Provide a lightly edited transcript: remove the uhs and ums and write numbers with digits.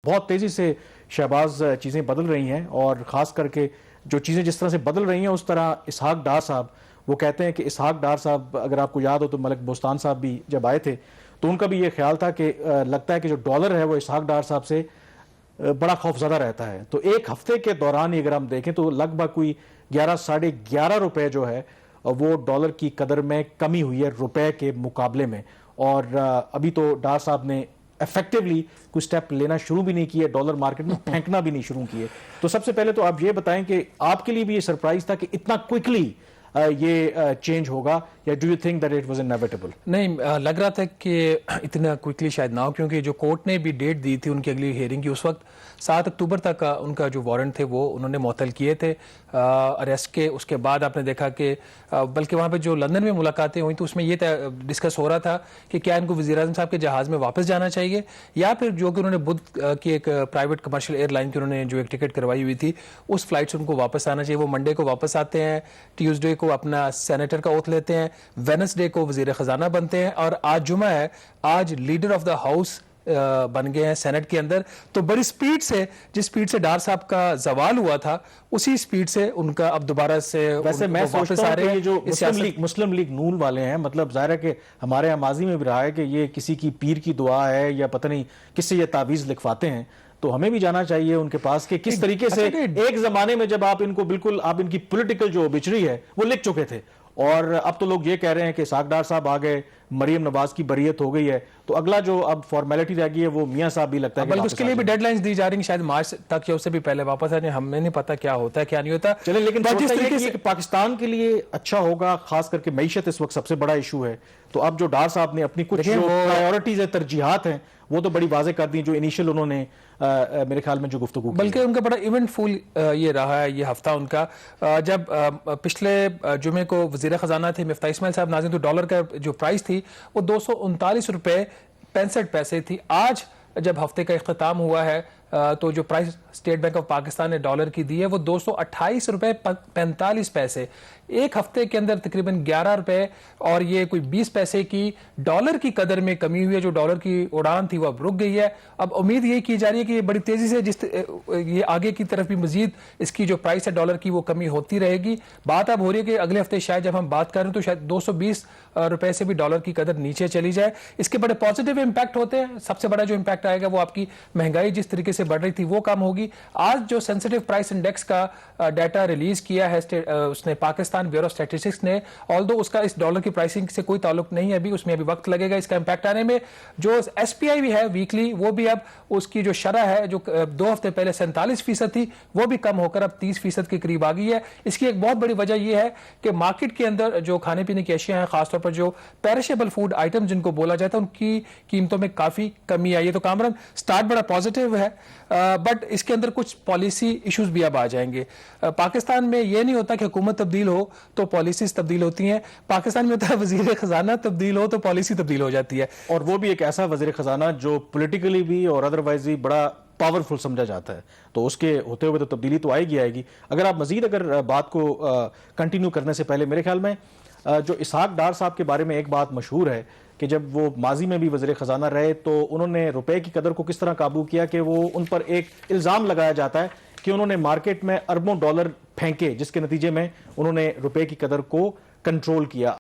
بہت تیزی سے شہباز چیزیں بدل رہی ہیں، اور خاص کر کے جو چیزیں جس طرح سے بدل رہی ہیں اس طرح اسحاق ڈار صاحب وہ کہتے ہیں کہ اسحاق ڈار صاحب، اگر آپ کو یاد ہو تو ملک بوستان صاحب بھی جب آئے تھے تو ان کا بھی یہ خیال تھا کہ لگتا ہے کہ جو ڈالر ہے وہ اسحاق ڈار صاحب سے بڑا خوفزدہ رہتا ہے. تو ایک ہفتے کے دوران ہی اگر ہم دیکھیں تو لگ بھگ کوئی 11-11.5 روپے جو ہے وہ ڈالر کی قدر میں کمی ہوئی ہے روپے کے مقابلے میں. اور ابھی تو ڈار صاحب نے ایفیکٹولی کوئی سٹیپ لینا شروع بھی نہیں کیے، ڈالر مارکیٹ میں پھینکنا بھی نہیں شروع کیے. تو سب سے پہلے تو آپ یہ بتائیں کہ آپ کے لیے بھی یہ سرپرائز تھا کہ اتنا کوئکلی یہ چینج ہوگا، یا do you think that it was inevitable? نہیں، لگ رہا تھا کہ اتنا کوئکلی شاید نہ ہو، کیونکہ جو کورٹ نے بھی ڈیٹ دی تھی ان کی اگلی ہیئرنگ کی، اس وقت 7 اکتوبر تک ان کا جو وارنٹ تھے وہ انہوں نے معطل کیے تھے اریسٹ کے. اس کے بعد آپ نے دیکھا کہ بلکہ وہاں پہ جو لندن میں ملاقاتیں ہوئی تو اس میں یہ ڈسکس ہو رہا تھا کہ کیا ان کو وزیر اعظم صاحب کے جہاز میں واپس جانا چاہیے، یا پھر جو کہ انہوں نے بدھ کی ایک پرائیویٹ کمرشل ایئر لائن کی انہوں نے جو ایک ٹکٹ کروائی ہوئی تھی اس فلائٹ سے ان کو واپس آنا چاہیے. وہ منڈے کو واپس آتے ہیں، ٹیوزڈے کو اپنا سینیٹر کا اوتھ لیتے ہیں، وینسڈے کو وزیر خزانہ بنتے ہیں، اور آج جمعہ ہے، آج لیڈر آف دا ہاؤس بن گئے ہیں سینٹ کے اندر. تو بڑی سپیڈ سے، جس سپیڈ سے ڈار صاحب کا زوال ہوا تھا اسی سپیڈ سے ان کا اب دوبارہ سے ویسے میں سوچتا ہوں کہ یہ جو مسلم لیگ نون والے ہیں، مطلب ظاہر ہے کہ ہمارے یہاں ماضی میں بھی رہا ہے کہ یہ کسی کی پیر کی دعا ہے یا پتہ نہیں کس سے یہ تعویذ لکھواتے ہیں. تو ہمیں بھی جانا چاہیے ان کے پاس کہ کس طریقے سے ایک زمانے میں جب آپ ان کو بالکل آپ ان کی پولیٹیکل جو بچڑی ہے وہ لکھ چکے تھے، اور اب تو لوگ یہ کہہ رہے ہیں کہ اسحاق ڈار صاحب آ گئے، مریم نواز کی بریت ہو گئی ہے، تو اگلا جو اب فارمیلٹی رہ گئی ہے وہ میاں صاحب بھی لگتا ہے بلکہ اس کے لیے بھی ڈیڈ لائنز دی جا رہی ہیں، شاید مارچ تک یا اس سے بھی پہلے واپس آ جائیں. ہمیں نہیں پتا کیا ہوتا ہے کیا نہیں ہوتا. چلیں، لیکن جس طریقے سے پاکستان کے لیے اچھا ہوگا، خاص کر کے معیشت اس وقت سب سے بڑا ایشو ہے. تو اب جو ڈار صاحب نے اپنی کچھ جو پرائیورٹیز ترجیحات ہیں وہ تو بڑی واضح کر دی، جو انیشل انہوں نے میرے خیال میں جو گفتگو کی، بلکہ ان کا بڑا ایونٹ فل یہ رہا ہے یہ ہفتہ ان کا. جب پچھلے جمعے کو وزیر خزانہ تھے مفتاح اسماعیل صاحب ناظرین، تو ڈالر کا جو پرائس تھی وہ 239 روپے 65 پیسے تھی. آج جب ہفتے کا اختتام ہوا ہے تو جو price state bank of Pakistan نے ڈالر کی دی ہے وہ 228 روپے 45 پیسے. ایک ہفتے کے اندر تقریباً 11 روپے اور یہ کوئی 20 پیسے کی ڈالر کی قدر میں کمی ہوئی ہے. جو ڈالر کی اڑان تھی وہ اب رک گئی ہے. اب امید یہ کی جا رہی ہے کہ یہ بڑی تیزی سے یہ آگے کی طرف بھی مزید اس کی جو پرائس ہے ڈالر کی وہ کمی ہوتی رہے گی. بات اب ہو رہی ہے کہ اگلے ہفتے شاید جب ہم بات کر رہے ہیں تو شاید 220 روپے سے بھی ڈالر کی قدر نیچے چلی جائے. اس کے بڑے پازیٹیو امپیکٹ ہوتے ہیں. سب سے بڑا جو امپیکٹ آئے گا وہ آپ کی مہنگائی جس طریقے سے بڑھ رہی تھی وہ کم ہوگی. آج جو سینسٹیو پرائس انڈیکس کا ڈیٹا ریلیز کیا ہے اس نے پاکستان بیورو اسٹیٹسٹکس نے، آلدو اس کا اس ڈالر کی پرائسنگ سے کوئی تعلق نہیں ہے ابھی، اس میں ابھی وقت لگے گا اس کا امپیکٹ آنے میں. جو ایس پی آئی بھی ہے ویکلی، وہ بھی اب اس کی جو شرح ہے جو 2 ہفتے پہلے 47% تھی وہ بھی کم ہو کر اب 30% کے قریب آ گئی ہے. اس کی ایک بہت بڑی وجہ یہ ہے کہ مارکیٹ کے اندر جو کھانے پینے کی اشیاء ہیں، خاص طور پر جو پیرشیبل فوڈ آئٹم جن کو بولا جاتا ہے، ان کی قیمتوں میں کافی کمی آئی ہے. تو کامران سٹارٹ بڑا پازیٹیو ہے، بٹ اس کے اندر کچھ پالیسی ایشوز بھی اب آ جائیں گے. پاکستان میں یہ نہیں ہوتا کہ حکومت تبدیل ہو تو پالیسیز تبدیل ہوتی ہیں. پاکستان میں ہوتا ہے وزیر خزانہ تبدیل ہو تو پالیسی تبدیل ہو جاتی ہے، اور وہ بھی ایک ایسا وزیر خزانہ جو پولیٹیکلی بھی اور ادروائز بھی بڑا پاورفل سمجھا جاتا ہے. تو اس کے ہوتے ہوئے تو تبدیلی تو آئے گی. اگر آپ مزید بات کو کنٹینیو کرنے سے پہلے، میرے خیال میں جو اسحاق ڈار صاحب کے بارے میں ایک بات مشہور ہے کہ جب وہ ماضی میں بھی وزیر خزانہ رہے تو انہوں نے روپے کی قدر کو کس طرح قابو کیا کہ وہ ان پر ایک الزام لگایا جاتا ہے کہ انہوں نے مارکیٹ میں اربوں ڈالر پھینکے، جس کے نتیجے میں انہوں نے روپے کی قدر کو کنٹرول کیا.